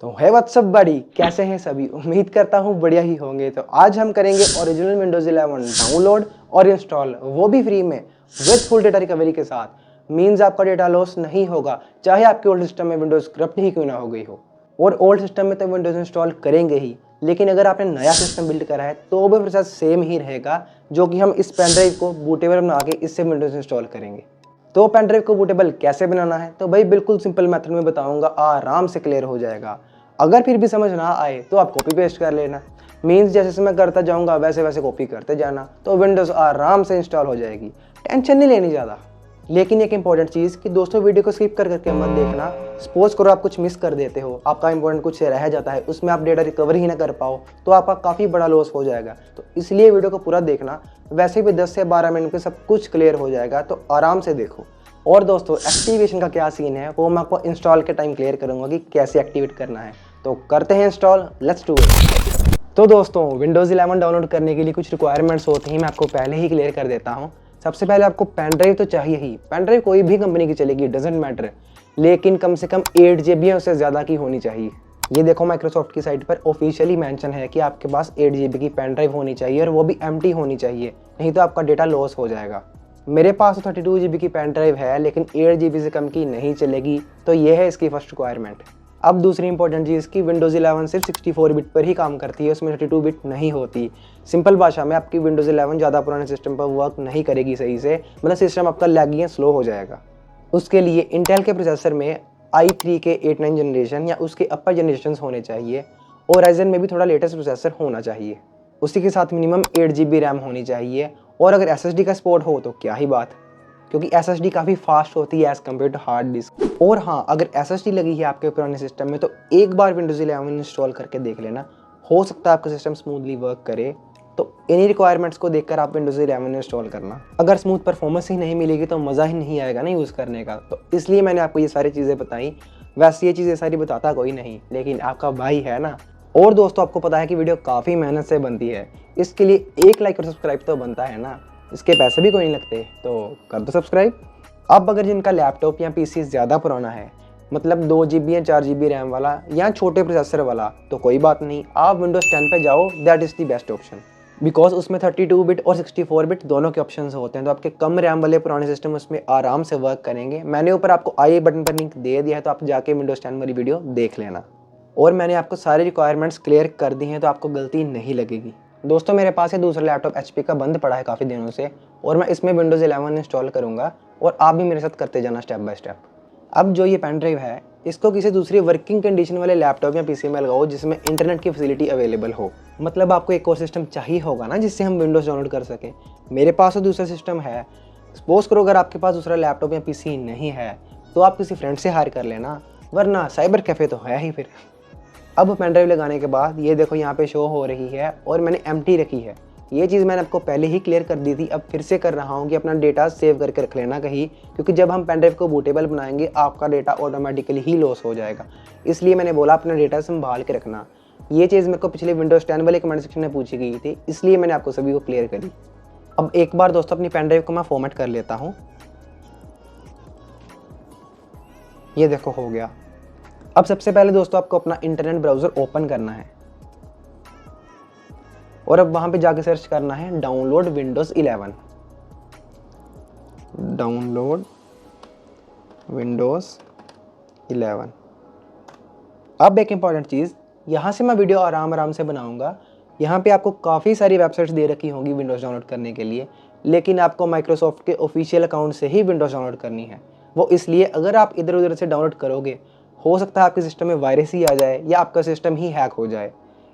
तो है व्हाट्सअप बड़ी, कैसे हैं सभी। उम्मीद करता हूँ बढ़िया ही होंगे। तो आज हम करेंगे ओरिजिनल विंडोज 11 डाउनलोड और इंस्टॉल, वो भी फ्री में विद फुल डेटा रिकवरी के साथ। मींस आपका डेटा लॉस नहीं होगा, चाहे आपके ओल्ड सिस्टम में विंडोज करप्ट ही क्यों ना हो गई हो। और ओल्ड सिस्टम में तो विंडोज इंस्टॉल करेंगे ही, लेकिन अगर आपने नया सिस्टम बिल्ड करा है तो भी प्रोसेस सेम ही रहेगा, जो कि हम इस पेन ड्राइव को बूटेबल बना के इससे विंडोज इंस्टॉल करेंगे। तो पेन ड्राइव को बूटेबल कैसे बनाना है, तो भाई बिल्कुल सिंपल मेथड में बताऊंगा, आराम से क्लियर हो जाएगा। अगर फिर भी समझ ना आए तो आप कॉपी पेस्ट कर लेना। मीन्स जैसे मैं करता जाऊंगा वैसे वैसे कॉपी करते जाना, तो विंडोज़ आराम से इंस्टॉल हो जाएगी। टेंशन नहीं लेनी ज़्यादा। लेकिन एक इंपॉर्टेंट चीज़ कि दोस्तों, वीडियो को स्किप कर करके मत देखना। सपोज करो आप कुछ मिस कर देते हो, आपका इंपॉर्टेंट कुछ रह जाता है, उसमें आप डेटा रिकवर ही ना कर पाओ, तो आपका काफ़ी बड़ा लॉस हो जाएगा। तो इसलिए वीडियो को पूरा देखना। वैसे भी 10 से 12 मिनट में सब कुछ क्लियर हो जाएगा, तो आराम से देखो। और दोस्तों, एक्टिवेशन का क्या सीन है वो मैं आपको इंस्टॉल के टाइम क्लियर करूंगा कि कैसे एक्टिवेट करना है। तो करते हैं इंस्टॉल, लेट्स डू इट। तो दोस्तों, विंडोज़ 11 डाउनलोड करने के लिए कुछ रिक्वायरमेंट्स होते हैं, मैं आपको पहले ही क्लियर कर देता हूं। सबसे पहले आपको पेन ड्राइव तो चाहिए ही। पेन ड्राइव कोई भी कंपनी की चलेगी, डजेंट मैटर, लेकिन कम से कम 8 GB उससे ज़्यादा की होनी चाहिए। ये देखो, माइक्रोसॉफ्ट की साइट पर ऑफिशियली मेंशन है कि आपके पास 8 GB की पेन ड्राइव होनी चाहिए, और वो भी एम्प्टी होनी चाहिए, नहीं तो आपका डेटा लॉस हो जाएगा। मेरे पास तो 32 GB की पेन ड्राइव है, लेकिन 8 GB से कम की नहीं चलेगी, तो ये है इसकी फर्स्ट रिक्वायरमेंट। अब दूसरी इंपॉर्टेंट चीज़ कि विंडोज़ 11 सिर्फ 64 बिट पर ही काम करती है, उसमें 32 बिट नहीं होती। सिंपल भाषा में आपकी विंडोज़ 11 ज़्यादा पुराने सिस्टम पर वर्क नहीं करेगी सही से, मतलब सिस्टम आपका लैगी या स्लो हो जाएगा। उसके लिए इंटेल के प्रोसेसर में i3 के 8-9 जनरेशन या उसके अपर जनरेशन होने चाहिए, और राइजन में भी थोड़ा लेटेस्ट प्रोसेसर होना चाहिए। उसी के साथ मिनिमम 8 GB रैम होनी चाहिए, और अगर SSD का सपोर्ट हो तो क्या ही बात, क्योंकि SSD काफ़ी फास्ट होती है as compare to hard disk. और हाँ, अगर SSD लगी है आपके पुराने सिस्टम में तो एक बार विंडोज़ 11 इंस्टॉल करके देख लेना, हो सकता है आपका सिस्टम स्मूथली वर्क करे। तो इन्हीं रिक्वायरमेंट्स को देखकर आप विंडोज़ 11 इंस्टॉल करना। अगर स्मूथ परफॉर्मेंस ही नहीं मिलेगी तो मज़ा ही नहीं आएगा ना यूज़ करने का। तो इसलिए मैंने आपको ये सारी चीज़ें बताई। वैसे ये चीज़ें सारी बताता कोई नहीं, लेकिन आपका भाई है ना। और दोस्तों, आपको पता है कि वीडियो काफ़ी मेहनत से बनती है, इसके लिए एक लाइक और सब्सक्राइब तो बनता है ना, इसके पैसे भी कोई नहीं लगते, तो कर दो सब्सक्राइब। अब अगर जिनका लैपटॉप या PC ज़्यादा पुराना है, मतलब 2 GB या 4 GB रैम वाला या छोटे प्रोसेसर वाला, तो कोई बात नहीं, आप विंडोज़ 10 पे जाओ, that is the best option. Because उसमें 32 बिट और 64 बिट दोनों के ऑप्शंस होते हैं, तो आपके कम रैम वाले पुराने सिस्टम उसमें आराम से वर्क करेंगे। मैंने ऊपर आपको आई बटन पर लिंक दे दिया है, तो आप जाके विंडोज़ 10 वाली वीडियो देख लेना। और मैंने आपको सारी रिक्वायरमेंट्स क्लियर कर दी हैं, तो आपको गलती नहीं लगेगी। दोस्तों, मेरे पास ये दूसरा लैपटॉप HP का बंद पड़ा है काफ़ी दिनों से, और मैं इसमें विंडोज़ 11 इंस्टॉल करूँगा, और आप भी मेरे साथ करते जाना स्टेप बाय स्टेप। अब जो ये पेन ड्राइव है, इसको किसी दूसरी वर्किंग कंडीशन वाले लैपटॉप या PC में लगाओ जिसमें इंटरनेट की फैसिलिटी अवेलेबल हो। मतलब आपको एक और सिस्टम चाहिए होगा ना जिससे हम विंडोज़ डाउनलोड कर सकें। मेरे पास तो दूसरा सिस्टम है। सपोज करो अगर आपके पास दूसरा लैपटॉप या PC नहीं है, तो आप किसी फ्रेंड से हायर कर लेना, वरना साइबर कैफ़े तो है ही फिर। अब पेन ड्राइव लगाने के बाद ये देखो यहाँ पे शो हो रही है, और मैंने एम्प्टी रखी है। ये चीज़ मैंने आपको पहले ही क्लियर कर दी थी, अब फिर से कर रहा हूँ कि अपना डेटा सेव करके रख लेना कहीं, क्योंकि जब हम पेन ड्राइव को बूटेबल बनाएंगे आपका डेटा ऑटोमेटिकली ही लॉस हो जाएगा। इसलिए मैंने बोला अपना डेटा संभाल के रखना। ये चीज़ मेरे को पिछले विंडोज़ 10 वाले कमेंट सेक्शन में पूछी गई थी, इसलिए मैंने आपको सभी को क्लियर करी। अब एक बार दोस्तों अपनी पेन ड्राइव को मैं फॉर्मेट कर लेता हूँ। ये देखो हो गया। अब सबसे पहले दोस्तों आपको अपना इंटरनेट ब्राउज़र ओपन करना है, और अब वहां पे जाके सर्च करना है डाउनलोड विंडोज़ 11। Download Windows 11। अब एक इंपॉर्टेंट चीज़, यहाँ से मैं वीडियो आराम से बनाऊंगा। यहाँ पे आपको काफ़ी सारी वेबसाइट्स दे रखी होंगी विंडोज़ डाउनलोड करने के लिए, लेकिन आपको माइक्रोसॉफ्ट के ऑफिशियल अकाउंट से ही विंडोज़ डाउनलोड करनी है। वो इसलिए, अगर आप इधर उधर से डाउनलोड करोगे, हो सकता है आपके सिस्टम में वायरस ही आ जाए या आपका सिस्टम ही हैक हो जाए।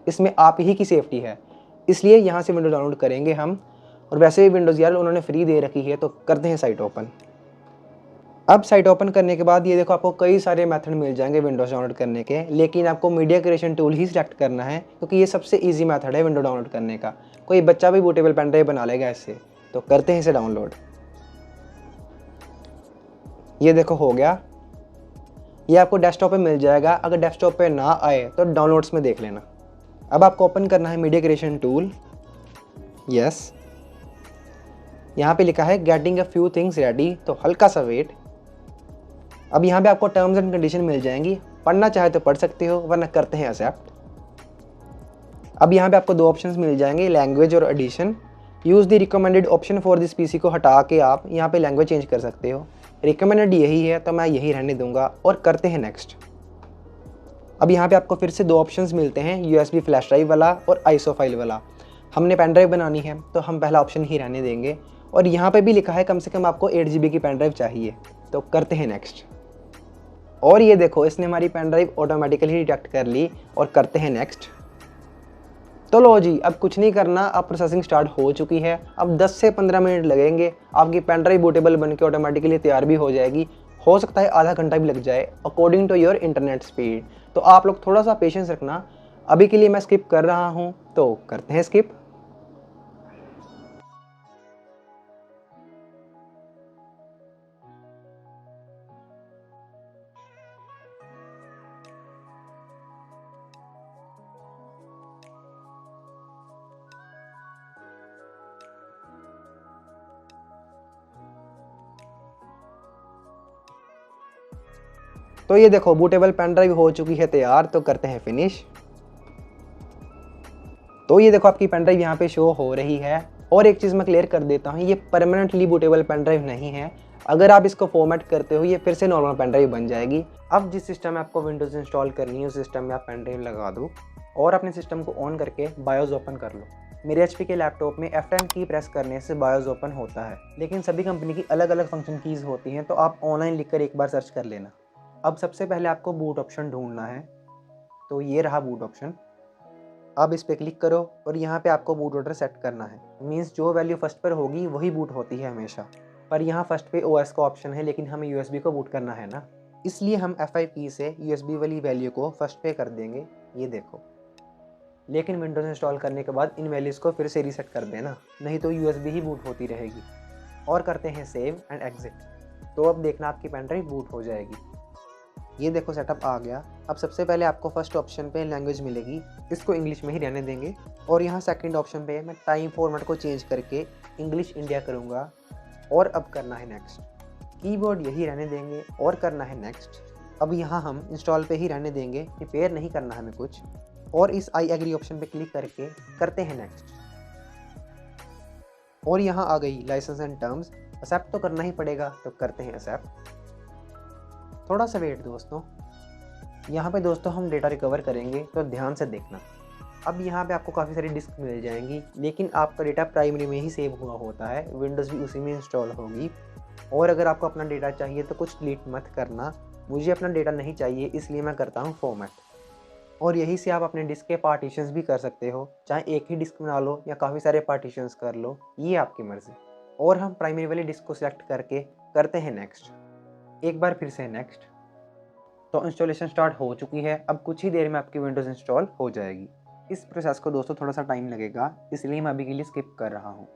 इसमें आप ही की सेफ्टी है, इसलिए यहाँ से विंडोज़ डाउनलोड करेंगे हम। और वैसे भी विंडोज़ यार उन्होंने फ्री दे रखी है, तो करते हैं साइट ओपन। अब साइट ओपन करने के बाद ये देखो आपको कई सारे मेथड मिल जाएंगे विंडोज़ डाउनलोड करने के, लेकिन आपको मीडिया क्रिएशन टूल ही सिलेक्ट करना है, क्योंकि ये सबसे ईजी मेथड है विंडो डाउनलोड करने का। कोई बच्चा भी बूटेबल पेन ड्राइव बना लेगा इससे। तो करते हैं इसे डाउनलोड। ये देखो हो गया। ये आपको डेस्कटॉप पे मिल जाएगा, अगर डेस्कटॉप पे ना आए तो डाउनलोड्स में देख लेना। अब आपको ओपन करना है मीडिया क्रिएशन टूल। यस, यहाँ पे लिखा है getting a few things ready, तो हल्का सा वेट। अब यहाँ पे आपको टर्म्स एंड कंडीशन मिल जाएंगी, पढ़ना चाहे तो पढ़ सकते हो, वरना करते हैं एक्सेप्ट। अब यहाँ पे आपको दो ऑप्शंस मिल जाएंगे, लैंग्वेज और edition. Use the recommended option for this PC को हटा के आप यहाँ पे लैंग्वेज चेंज कर सकते हो। रिकमेंडेड यही है तो मैं यही रहने दूंगा और करते हैं नेक्स्ट। अब यहाँ पे आपको फिर से दो ऑप्शंस मिलते हैं, यूएसबी फ्लैश ड्राइव वाला और आईसो फाइल वाला। हमने पेन ड्राइव बनानी है तो हम पहला ऑप्शन ही रहने देंगे। और यहाँ पे भी लिखा है कम से कम आपको 8 GB की पेन ड्राइव चाहिए, तो करते हैं नेक्स्ट। और ये देखो इसने हमारी पेन ड्राइव ऑटोमेटिकली डिटेक्ट कर ली और करते हैं नेक्स्ट। तो लो जी, अब कुछ नहीं करना, अब प्रोसेसिंग स्टार्ट हो चुकी है। अब 10 से 15 मिनट लगेंगे, आपकी पेन ड्राइव बूटेबल बन के ऑटोमेटिकली तैयार भी हो जाएगी। हो सकता है आधा घंटा भी लग जाए according to your internet speed. तो आप लोग थोड़ा सा पेशेंस रखना। अभी के लिए मैं स्किप कर रहा हूँ, तो करते हैं स्किप। तो ये देखो बूटेबल पेन ड्राइव हो चुकी है तैयार, तो करते हैं फिनिश। तो ये देखो आपकी पेन ड्राइव यहाँ पे शो हो रही है। और एक चीज़ मैं क्लियर कर देता हूँ, ये परमानेंटली बूटेबल पेन ड्राइव नहीं है। अगर आप इसको फॉर्मेट करते हो ये फिर से नॉर्मल पेन ड्राइव बन जाएगी। अब जिस सिस्टम में आपको विंडोज़ इंस्टॉल करनी है उस सिस्टम में आप पेन ड्राइव लगा दो और अपने सिस्टम को ऑन करके बायोस ओपन कर लो। मेरे HP के लैपटॉप में F10 की प्रेस करने से बायोस ओपन होता है, लेकिन सभी कंपनी की अलग अलग फंक्शन कीज़ होती हैं, तो आप ऑनलाइन लिखकर एक बार सर्च कर लेना। अब सबसे पहले आपको बूट ऑप्शन ढूंढना है, तो ये रहा बूट ऑप्शन। अब इस पर क्लिक करो और यहाँ पे आपको बूट ऑर्डर सेट करना है। मीन्स जो वैल्यू फर्स्ट पर होगी वही बूट होती है हमेशा। पर यहाँ फर्स्ट पे OS का ऑप्शन है, लेकिन हमें USB को बूट करना है ना, इसलिए हम F5 की से USB वाली वैल्यू को फर्स्ट पे कर देंगे। ये देखो, लेकिन विंडोज़ इंस्टॉल करने के बाद इन वैल्यूज़ को फिर से रीसेट कर देना, नहीं तो USB ही बूट होती रहेगी। और करते हैं सेव एंड एग्जिट। तो अब देखना आपकी पेन ड्राइव बूट हो जाएगी। ये देखो सेटअप आ गया। अब सबसे पहले आपको फर्स्ट ऑप्शन पे लैंग्वेज मिलेगी, इसको इंग्लिश में ही रहने देंगे। और यहाँ सेकंड ऑप्शन पे मैं टाइम फॉर्मेट को चेंज करके इंग्लिश इंडिया करूँगा और अब करना है नेक्स्ट। कीबोर्ड यही रहने देंगे और करना है नेक्स्ट। अब यहाँ हम इंस्टॉल पे ही रहने देंगे, प्रिपेयर नहीं करना हमें कुछ। और इस आई एग्री ऑप्शन पे क्लिक करके करते हैं नेक्स्ट। और यहाँ आ गई लाइसेंस एंड टर्म्स, एक्सेप्ट तो करना ही पड़ेगा, तो करते हैं एक्सेप्ट। थोड़ा सा वेट दोस्तों, यहाँ पे दोस्तों हम डेटा रिकवर करेंगे, तो ध्यान से देखना। अब यहाँ पे आपको काफ़ी सारी डिस्क मिल जाएंगी, लेकिन आपका डेटा प्राइमरी में ही सेव हुआ होता है, विंडोज़ भी उसी में इंस्टॉल होगी। और अगर आपको अपना डेटा चाहिए तो कुछ डिलीट मत करना। मुझे अपना डेटा नहीं चाहिए, इसलिए मैं करता हूँ फॉर्मेट। और यहीं से आप अपने डिस्क के पार्टीशंस भी कर सकते हो, चाहे एक ही डिस्क बना लो या काफ़ी सारे पार्टीशंस कर लो, ये आपकी मर्ज़ी। और हम प्राइमरी वाली डिस्क को सिलेक्ट करके करते हैं नेक्स्ट। एक बार फिर से नेक्स्ट। तो इंस्टॉलेशन स्टार्ट हो चुकी है। अब कुछ ही देर में आपकी विंडोज़ इंस्टॉल हो जाएगी। इस प्रोसेस को दोस्तों थोड़ा सा टाइम लगेगा, इसलिए मैं अभी के लिए स्किप कर रहा हूँ।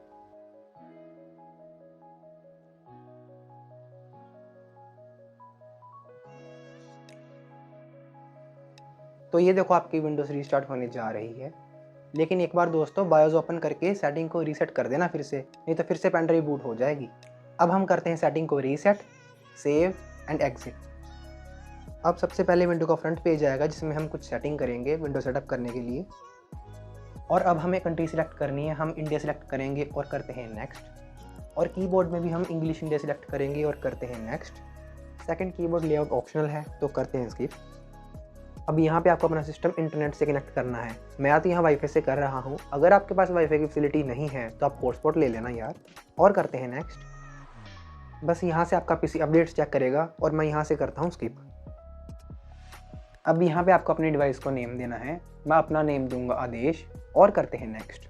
तो ये देखो आपकी विंडोज़ रीस्टार्ट होने जा रही है। लेकिन एक बार दोस्तों बायोस ओपन करके सेटिंग को रीसेट कर देना फिर से, नहीं तो फिर से पेन ड्राइव बूट हो जाएगी। अब हम करते हैं सेटिंग को रीसेट, सेव एंड एग्जिट। अब सबसे पहले विंडो का फ्रंट पेज आएगा जिसमें हम कुछ सेटिंग करेंगे विंडो सेटअप करने के लिए। और अब हमें कंट्री सिलेक्ट करनी है, हम इंडिया सिलेक्ट करेंगे और करते हैं नेक्स्ट। और कीबोर्ड में भी हम इंग्लिश इंडिया सिलेक्ट करेंगे और करते हैं next. Second keyboard layout optional है, तो करते हैं स्किप। अब यहाँ पे आपको अपना सिस्टम इंटरनेट से कनेक्ट करना है। मैं तो यहाँ वाईफाई से कर रहा हूँ, अगर आपके पास वाईफाई की फैसिलिटी नहीं है तो आप हॉटस्पॉट ले लेना यार। और करते हैं नेक्स्ट। बस यहाँ से आपका पीसी अपडेट्स चेक करेगा और मैं यहाँ से करता हूँ स्किप। अब यहाँ पे आपको अपनी डिवाइस को नेम देना है, मैं अपना नेम दूंगा आदेश और करते हैं नेक्स्ट।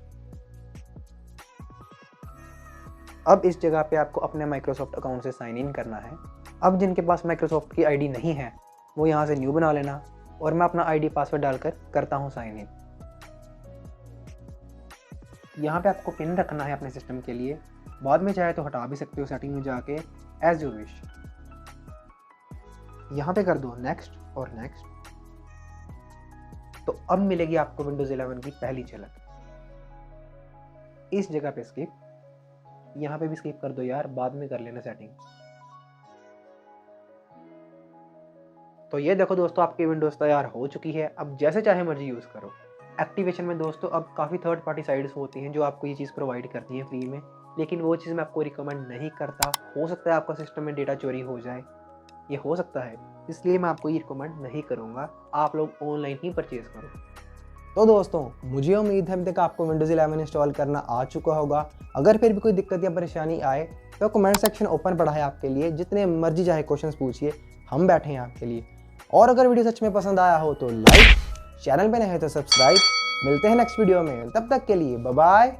अब इस जगह पे आपको अपने माइक्रोसॉफ्ट अकाउंट से साइन इन करना है। अब जिनके पास माइक्रोसॉफ्ट की आईडी नहीं है वो यहाँ से न्यू बना लेना और मैं अपना आईडी पासवर्ड डालकर करता हूँ साइन इन। यहाँ पे आपको पिन रखना है अपने सिस्टम के लिए, बाद में चाहे तो हटा भी सकते हो सेटिंग में जाके, एज यू विश। यहाँ पे कर दो नेक्स्ट और नेक्स्ट। तो अब मिलेगी आपको विंडोज 11 की पहली झलक। इस जगह पे स्किप, यहाँ पे भी स्किप कर दो यार, बाद में कर लेना सेटिंग। तो ये देखो दोस्तों, आपकी विंडोज़ तैयार हो चुकी है। अब जैसे चाहे मर्जी यूज़ करो। एक्टिवेशन में दोस्तों अब काफ़ी थर्ड पार्टी साइट्स होती हैं जो आपको ये चीज़ प्रोवाइड करती हैं फ्री में, लेकिन वो चीज़ मैं आपको रिकमेंड नहीं करता। हो सकता है आपका सिस्टम में डेटा चोरी हो जाए, ये हो सकता है, इसलिए मैं आपको ये रिकमेंड नहीं करूँगा। आप लोग ऑनलाइन ही परचेज़ करो। तो दोस्तों, मुझे उम्मीद है अभी तक आपको विंडोज़ 11 इंस्टॉल करना आ चुका होगा। अगर फिर भी कोई दिक्कत या परेशानी आए तो कमेंट सेक्शन ओपन पड़ा है आपके लिए, जितने मर्जी चाहे क्वेश्चंस पूछिए, हम बैठे हैं आपके लिए। और अगर वीडियो सच में पसंद आया हो तो लाइक, चैनल पे नए हैं तो सब्सक्राइब। मिलते हैं नेक्स्ट वीडियो में, तब तक के लिए बाय बाय।